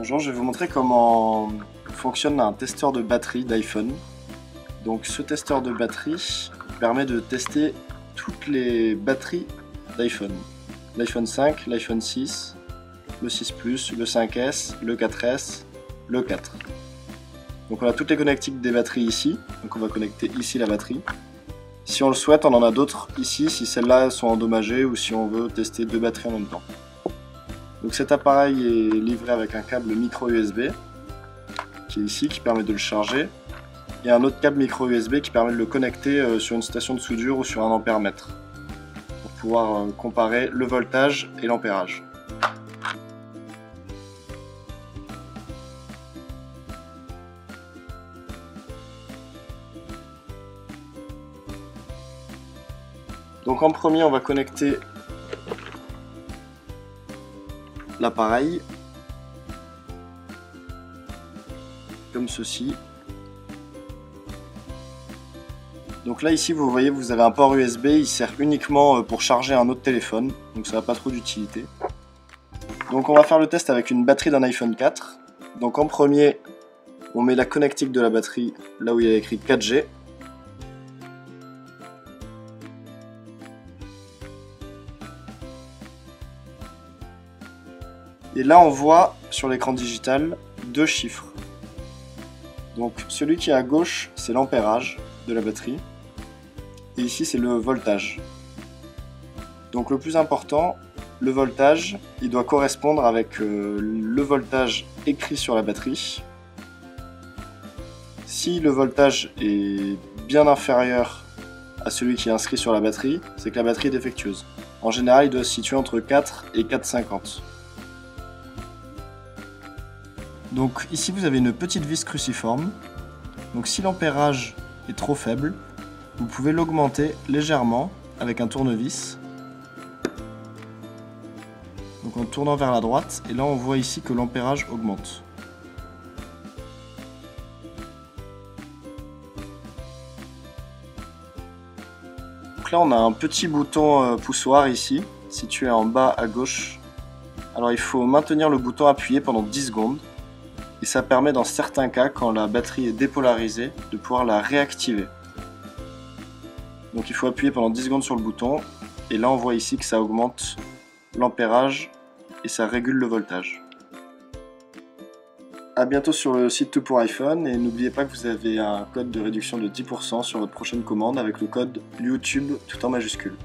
Bonjour, je vais vous montrer comment fonctionne un testeur de batterie d'iPhone. Donc ce testeur de batterie permet de tester toutes les batteries d'iPhone. L'iPhone 5, l'iPhone 6, le 6 Plus, le 5S, le 4S, le 4. Donc on a toutes les connectiques des batteries ici, donc on va connecter ici la batterie. Si on le souhaite, on en a d'autres ici, si celles-là sont endommagées ou si on veut tester deux batteries en même temps. Donc cet appareil est livré avec un câble micro USB qui est ici, qui permet de le charger, et un autre câble micro USB qui permet de le connecter sur une station de soudure ou sur un ampèremètre pour pouvoir comparer le voltage et l'ampérage. Donc en premier, on va connecter l'appareil comme ceci. Donc là ici vous voyez, vous avez un port USB, il sert uniquement pour charger un autre téléphone, donc ça n'a pas trop d'utilité. Donc on va faire le test avec une batterie d'un iPhone 4. Donc en premier, on met la connectique de la batterie là où il y a écrit 4G. Et là on voit sur l'écran digital deux chiffres. Donc celui qui est à gauche, c'est l'ampérage de la batterie. Et ici c'est le voltage. Donc le plus important, le voltage, il doit correspondre avec le voltage écrit sur la batterie. Si le voltage est bien inférieur à celui qui est inscrit sur la batterie, c'est que la batterie est défectueuse. En général, il doit se situer entre 4 et 4,50. Donc ici vous avez une petite vis cruciforme. Donc si l'ampérage est trop faible, vous pouvez l'augmenter légèrement avec un tournevis. Donc en tournant vers la droite, et là on voit ici que l'ampérage augmente. Donc là on a un petit bouton poussoir ici, situé en bas à gauche. Alors il faut maintenir le bouton appuyé pendant 10 secondes. Et ça permet dans certains cas, quand la batterie est dépolarisée, de pouvoir la réactiver. Donc il faut appuyer pendant 10 secondes sur le bouton, et là on voit ici que ça augmente l'ampérage et ça régule le voltage. A bientôt sur le site Tout pour iPhone, et n'oubliez pas que vous avez un code de réduction de 10% sur votre prochaine commande avec le code YouTube tout en majuscule.